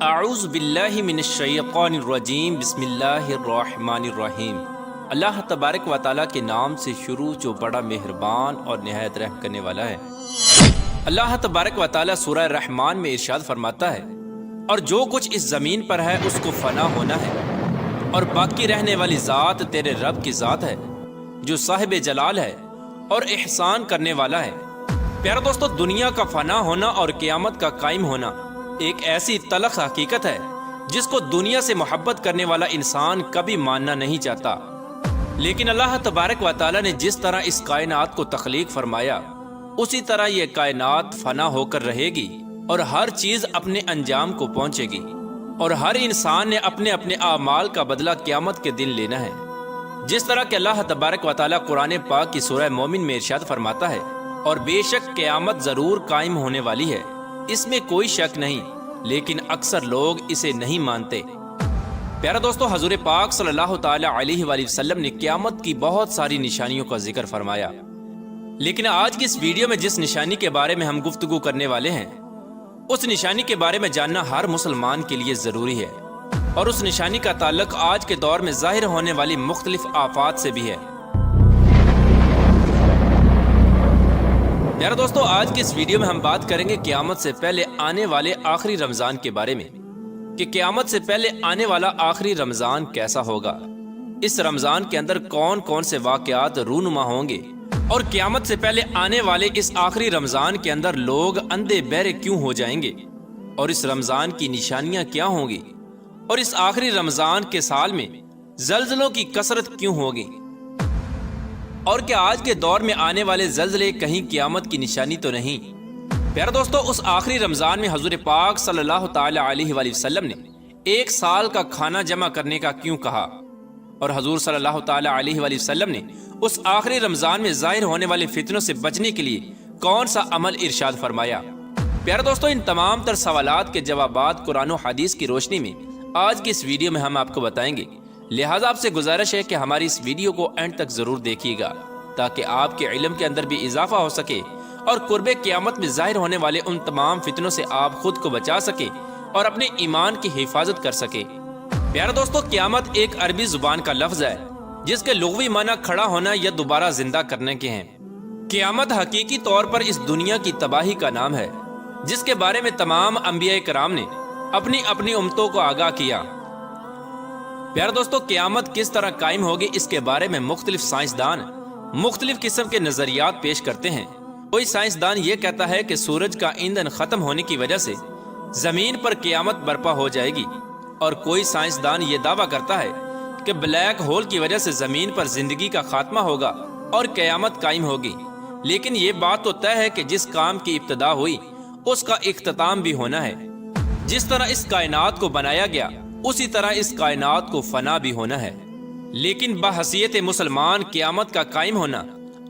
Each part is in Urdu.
اعوذ باللہ من الشیطان الرجیم بسم اللہ الرحمن الرحیم۔ اللہ تبارک و تعالیٰ کے نام سے شروع جو بڑا مہربان اور نہایت رحم کرنے والا ہے۔ اللہ تبارک و تعالیٰ سورہ رحمان میں ارشاد فرماتا ہے، اور جو کچھ اس زمین پر ہے اس کو فنا ہونا ہے، اور باقی رہنے والی ذات تیرے رب کی ذات ہے جو صاحب جلال ہے اور احسان کرنے والا ہے۔ پیارے دوستو، دنیا کا فنا ہونا اور قیامت کا قائم ہونا ایک ایسی تلخ حقیقت ہے جس کو دنیا سے محبت کرنے والا انسان کبھی ماننا نہیں چاہتا، لیکن اللہ تبارک و تعالیٰ نے جس طرح اس کائنات کو تخلیق فرمایا اسی طرح یہ کائنات فنا ہو کر رہے گی اور ہر چیز اپنے انجام کو پہنچے گی، اور ہر انسان نے اپنے اپنے اعمال کا بدلہ قیامت کے دن لینا ہے۔ جس طرح کہ اللہ تبارک و تعالیٰ قرآن پاک کی سورہ مومن میں ارشاد فرماتا ہے، اور بے شک قیامت ضرور قائم ہونے والی ہے، اس میں کوئی شک نہیں، لیکن اکثر لوگ اسے نہیں مانتے۔ پیارا دوستو، حضور پاک صلی اللہ تعالی علیہ وآلہ وسلم نے قیامت کی بہت ساری نشانیوں کا ذکر فرمایا، لیکن آج کی اس ویڈیو میں جس نشانی کے بارے میں ہم گفتگو کرنے والے ہیں اس نشانی کے بارے میں جاننا ہر مسلمان کے لیے ضروری ہے، اور اس نشانی کا تعلق آج کے دور میں ظاہر ہونے والی مختلف آفات سے بھی ہے۔ پیارے دوستو، آج کی اس ویڈیو میں ہم بات کریں گے قیامت سے پہلے آنے والے آخری رمضان کے بارے میں، کہ قیامت سے پہلے آنے والا آخری رمضان کیسا ہوگا، اس رمضان کے اندر کون کون سے واقعات رونما ہوں گے، اور قیامت سے پہلے آنے والے اس آخری رمضان کے اندر لوگ اندھے بہرے کیوں ہو جائیں گے، اور اس رمضان کی نشانیاں کیا ہوں گی، اور اس آخری رمضان کے سال میں زلزلوں کی کثرت کیوں ہوگی، اور کیا آج کے دور میں آنے والے زلزلے کہیں قیامت کی نشانی تو نہیں۔ پیارے دوستو، اس آخری رمضان میں حضور پاک صلی اللہ تعالی علیہ وآلہ وسلم نے ایک سال کا کھانا جمع کرنے کا کیوں کہا، اور حضور صلی اللہ تعالی علیہ وآلہ وسلم نے اس آخری رمضان میں ظاہر ہونے والے فتنوں سے بچنے کے لیے کون سا عمل ارشاد فرمایا۔ پیارے دوستو، ان تمام تر سوالات کے جوابات قرآن و حدیث کی روشنی میں آج کی اس ویڈیو میں ہم آپ کو بتائیں گے، لہٰذا آپ سے گزارش ہے کہ ہماری اس ویڈیو کو اینڈ تک ضرور دیکھیے گا تاکہ آپ کے علم کے اندر بھی اضافہ ہو سکے، اور قرب قیامت میں ظاہر ہونے والے ان تمام فتنوں سے آپ خود کو بچا سکے اور اپنے ایمان کی حفاظت کر سکے۔ پیارے دوستو، قیامت ایک عربی زبان کا لفظ ہے جس کے لغوی معنی کھڑا ہونا یا دوبارہ زندہ کرنے کے ہیں۔ قیامت حقیقی طور پر اس دنیا کی تباہی کا نام ہے جس کے بارے میں تمام انبیاء کرام نے اپنی اپنی امتوں کو آگاہ کیا۔ پیارے دوستو، قیامت کس طرح قائم ہوگی اس کے بارے میں مختلف سائنسدان مختلف قسم کے نظریات پیش کرتے ہیں۔ کوئی سائنسدان یہ کہتا ہے کہ سورج کا ایندھن ختم ہونے کی وجہ سے زمین پر قیامت برپا ہو جائے گی، اور کوئی سائنسدان یہ دعویٰ کرتا ہے کہ بلیک ہول کی وجہ سے زمین پر زندگی کا خاتمہ ہوگا اور قیامت قائم ہوگی۔ لیکن یہ بات تو طے ہے کہ جس کام کی ابتدا ہوئی اس کا اختتام بھی ہونا ہے۔ جس طرح اس کائنات کو بنایا گیا اسی طرح اس کائنات کو فنا بھی ہونا ہے، لیکن بحیثیت مسلمان قیامت کا قائم ہونا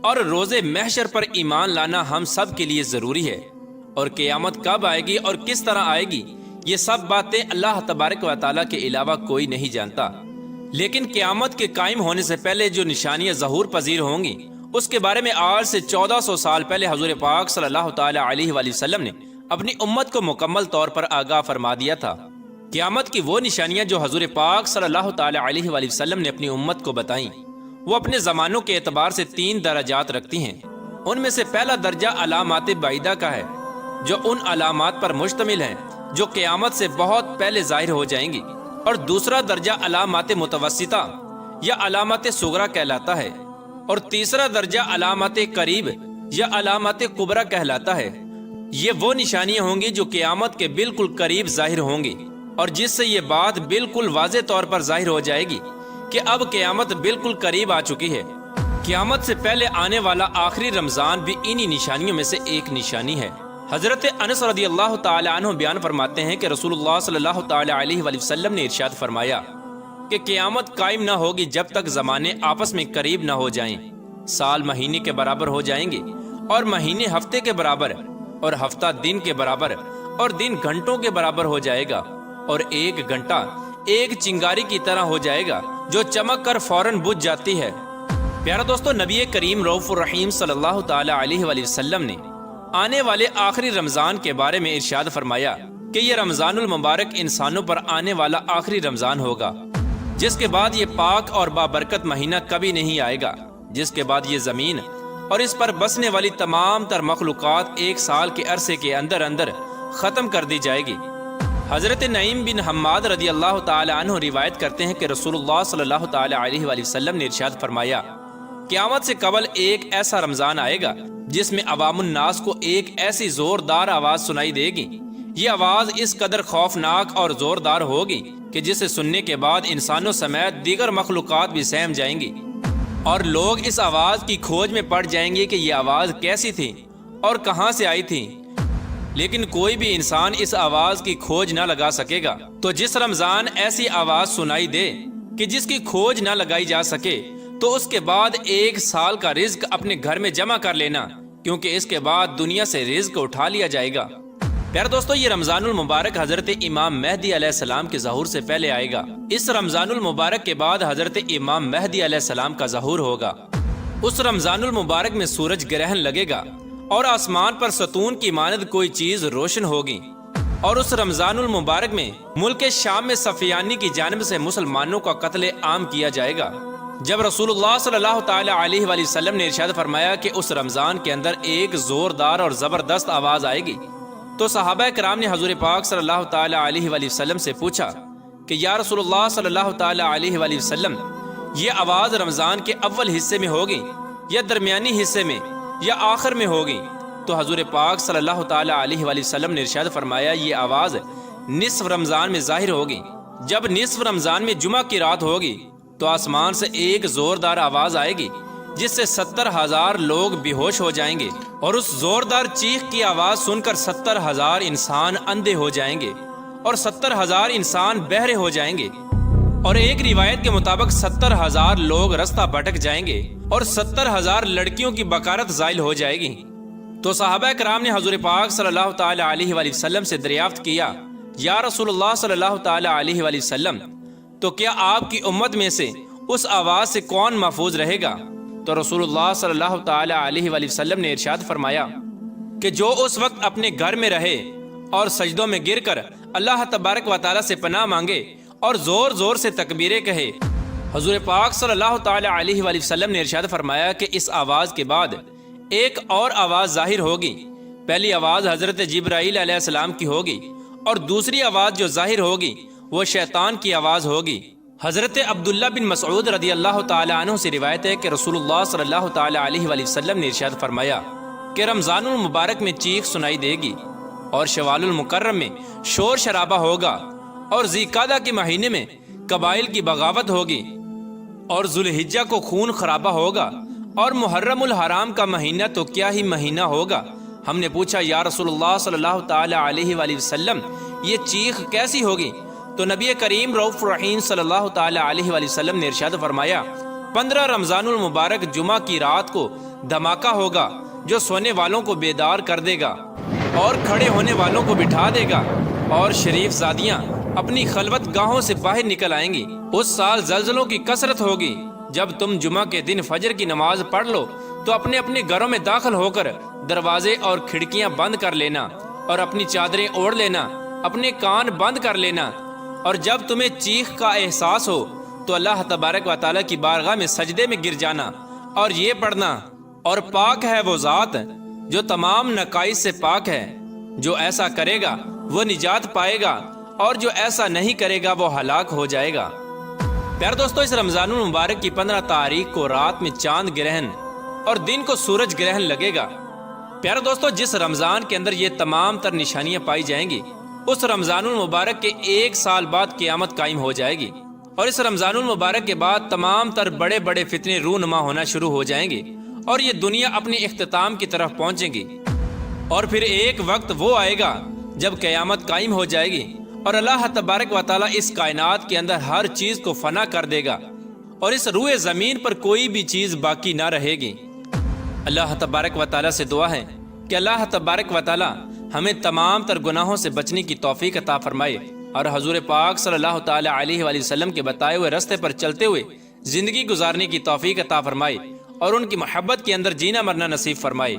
اور روز محشر پر ایمان لانا ہم سب کے لیے ضروری ہے، اور قیامت کب آئے گی اور کس طرح آئے گی یہ سب باتیں اللہ تبارک و تعالیٰ کے علاوہ کوئی نہیں جانتا۔ لیکن قیامت کے قائم ہونے سے پہلے جو نشانیاں ظہور پذیر ہوں گی اس کے بارے میں آج سے 1400 سال پہلے حضور پاک صلی اللہ تعالی علیہ وآلہ وسلم نے اپنی امت کو مکمل طور پر آگاہ فرما دیا تھا۔ قیامت کی وہ نشانیاں جو حضور پاک صلی اللہ تعالی علیہ وآلہ وسلم نے اپنی امت کو بتائیں وہ اپنے زمانوں کے اعتبار سے 3 درجات رکھتی ہیں۔ ان میں سے پہلا درجہ علامات بعیدہ کا ہے، جو ان علامات پر مشتمل ہیں جو قیامت سے بہت پہلے ظاہر ہو جائیں گی، اور دوسرا درجہ علامات متوسطہ یا علامات صغریٰ کہلاتا ہے، اور تیسرا درجہ علامات قریب یا علامات کبریٰ کہلاتا ہے۔ یہ وہ نشانیاں ہوں گی جو قیامت کے بالکل قریب ظاہر ہوں گی، اور جس سے یہ بات بالکل واضح طور پر ظاہر ہو جائے گی کہ اب قیامت بالکل قریب آ چکی ہے۔ قیامت سے پہلے آنے والا آخری رمضان بھی انہی نشانیوں میں سے ایک نشانی ہے۔ حضرت انس رضی اللہ تعالی عنہ بیان فرماتے ہیں کہ رسول اللہ صلی اللہ تعالی علیہ وآلہ وسلم نے ارشاد فرمایا کہ قیامت قائم نہ ہوگی جب تک زمانے آپس میں قریب نہ ہو جائیں۔ سال مہینے کے برابر ہو جائیں گے، اور مہینے ہفتے کے برابر، اور ہفتہ دن کے برابر، اور دن گھنٹوں کے برابر ہو جائے گا، اور ایک گھنٹہ ایک چنگاری کی طرح ہو جائے گا جو چمک کر فوراً بجھ جاتی ہے۔ پیارا دوستو، نبی کریم رؤوف الرحیم صلی اللہ تعالی علیہ وآلہ وسلم نے آنے والے آخری رمضان کے بارے میں ارشاد فرمایا کہ یہ رمضان المبارک انسانوں پر آنے والا آخری رمضان ہوگا، جس کے بعد یہ پاک اور بابرکت مہینہ کبھی نہیں آئے گا، جس کے بعد یہ زمین اور اس پر بسنے والی تمام تر مخلوقات ایک سال کے عرصے کے اندر اندر ختم کر دی جائے گی۔ حضرت نعیم بن حماد رضی اللہ تعالی عنہ روایت کرتے ہیں کہ رسول اللہ صلی اللہ تعالی علیہ وآلہ وسلم نے ارشاد فرمایا، قیامت سے قبل ایک ایسا رمضان آئے گا جس میں عوام الناس کو ایک ایسی زوردار آواز سنائی دے گی۔ یہ آواز اس قدر خوفناک اور زوردار ہوگی کہ جسے سننے کے بعد انسانوں سمیت دیگر مخلوقات بھی سہم جائیں گی، اور لوگ اس آواز کی کھوج میں پڑ جائیں گے کہ یہ آواز کیسی تھی اور کہاں سے آئی تھی، لیکن کوئی بھی انسان اس آواز کی کھوج نہ لگا سکے گا۔ تو جس رمضان ایسی آواز سنائی دے کہ جس کی کھوج نہ لگائی جا سکے، تو اس کے بعد ایک سال کا رزق اپنے گھر میں جمع کر لینا، کیونکہ اس کے بعد دنیا سے رزق اٹھا لیا جائے گا۔ پیارے دوستو، یہ رمضان المبارک حضرت امام مہدی علیہ السلام کے ظہور سے پہلے آئے گا۔ اس رمضان المبارک کے بعد حضرت امام مہدی علیہ السلام کا ظہور ہوگا۔ اس رمضان المبارک میں سورج گرہن لگے گا اور آسمان پر ستون کی مانند کوئی چیز روشن ہوگی، اور اس رمضان المبارک میں ملک شام میں سفیانی کی جانب سے مسلمانوں کا قتل عام کیا جائے گا۔ جب رسول اللہ صلی اللہ تعالی علیہ وآلہ وسلم نے ارشاد فرمایا کہ اس رمضان کے اندر ایک زوردار اور زبردست آواز آئے گی، تو صحابہ کرام نے حضور پاک صلی اللہ تعالی علیہ وآلہ وسلم سے پوچھا کہ یا رسول اللہ صلی اللہ تعالی علیہ وآلہ وسلم، یہ آواز رمضان کے اول حصے میں ہوگی یا درمیانی حصے میں یا آخر میں ہوگی؟ تو حضور پاک صلی اللہ تعالی علیہ وآلہ وسلم نے ارشاد فرمایا، یہ آواز نصف رمضان میں ظاہر ہوگی۔ جب نصف رمضان میں جمعہ کی رات ہوگی تو آسمان سے ایک زوردار آواز آئے گی جس سے 70,000 لوگ بے ہوش ہو جائیں گے، اور اس زوردار چیخ کی آواز سن کر 70,000 انسان اندھے ہو جائیں گے اور 70,000 انسان بہرے ہو جائیں گے، اور ایک روایت کے مطابق 70,000 لوگ رستہ بھٹک جائیں گے اور 70,000 لڑکیوں کی بکارت زائل ہو جائے گی۔ تو صحابہ کرام نے حضور پاک صلی اللہ تعالی علیہ وآلہ وسلم سے دریافت کیا، یا رسول اللہ صلی اللہ تعالی علیہ وآلہ وسلم، تو کیا آپ کی امت میں سے اس آواز سے کون محفوظ رہے گا؟ تو رسول اللہ صلی اللہ تعالی علیہ وآلہ وسلم نے ارشاد فرمایا کہ جو اس وقت اپنے گھر میں رہے اور سجدوں میں گر کر اللہ تبارک و تعالی سے پناہ مانگے اور زور زور سے تکبیریں کہے۔ حضور پاک صلی اللہ تعالی علیہ وآلہ وسلم نے ارشاد فرمایا کہ اس آواز کے بعد ایک اور آواز ظاہر ہوگی۔ پہلی آواز حضرت جبرائیل علیہ السلام کی ہوگی، اور دوسری آواز جو ظاہر ہوگی وہ شیطان کی آواز ہوگی۔ حضرت عبداللہ بن مسعود رضی اللہ تعالی عنہ سے روایت ہے کہ رسول اللہ صلی اللہ تعالی علیہ وآلہ وسلم نے ارشاد فرمایا کہ رمضان المبارک میں چیخ سنائی دے گی، اور شوال المکرم میں شور شرابہ ہوگا، اور ذی قعدہ کے مہینے میں قبائل کی بغاوت ہوگی، اور ذوالحجہ کو خون خرابہ ہوگا، اور محرم الحرام کا مہینہ تو کیا ہی مہینہ ہوگا۔ ہم نے پوچھا، یا رسول اللہ صلی اللہ تعالی علیہ وآلہ وسلم، یہ چیخ کیسی ہوگی؟ تو نبی کریم رؤوف رحیم صلی اللہ تعالی علیہ وآلہ وسلم نے ارشاد فرمایا، 15 رمضان المبارک جمعہ کی رات کو دھماکہ ہوگا جو سونے والوں کو بیدار کر دے گا اور کھڑے ہونے والوں کو بٹھا دے گا، اور شریف زادیاں اپنی خلوت گاہوں سے باہر نکل آئیں گی۔ اس سال زلزلوں کی کثرت ہوگی۔ جب تم جمعہ کے دن فجر کی نماز پڑھ لو تو اپنے اپنے گھروں میں داخل ہو کر دروازے اور کھڑکیاں بند کر لینا، اور اپنی چادریں اوڑھ لینا، اپنے کان بند کر لینا، اور جب تمہیں چیخ کا احساس ہو تو اللہ تبارک و تعالیٰ کی بارگاہ میں سجدے میں گر جانا اور یہ پڑھنا، اور پاک ہے وہ ذات جو تمام نقائص سے پاک ہے، جو ایسا کرے گا وہ نجات پائے گا، اور جو ایسا نہیں کرے گا وہ ہلاک ہو جائے گا۔ پیارے دوستو، اس رمضان المبارک کی 15 تاریخ کو رات میں چاند گرہن اور دن کو سورج گرہن لگے گا۔ پیارے دوستو، جس رمضان کے اندر یہ تمام تر نشانیاں پائی جائیں گی، اس رمضان المبارک کے 1 سال بعد قیامت قائم ہو جائے گی، اور اس رمضان المبارک کے بعد تمام تر بڑے بڑے فتنے رونما ہونا شروع ہو جائیں گے، اور یہ دنیا اپنی اختتام کی طرف پہنچے گی، اور پھر ایک وقت وہ آئے گا جب قیامت قائم ہو جائے گی، اور اللہ تبارک و تعالیٰ اس کائنات کے اندر ہر چیز کو فنا کر دے گا، اور اس روئے زمین پر کوئی بھی چیز باقی نہ رہے گی۔ اللہ تبارک و تعالیٰ سے دعا ہے کہ اللہ تبارک و تعالیٰ ہمیں تمام تر گناہوں سے بچنے کی توفیق عطا فرمائے، اور حضور پاک صلی اللہ تعالی علیہ وآلہ وسلم کے بتائے ہوئے راستے پر چلتے ہوئے زندگی گزارنے کی توفیق عطا فرمائے، اور ان کی محبت کے اندر جینا مرنا نصیب فرمائے۔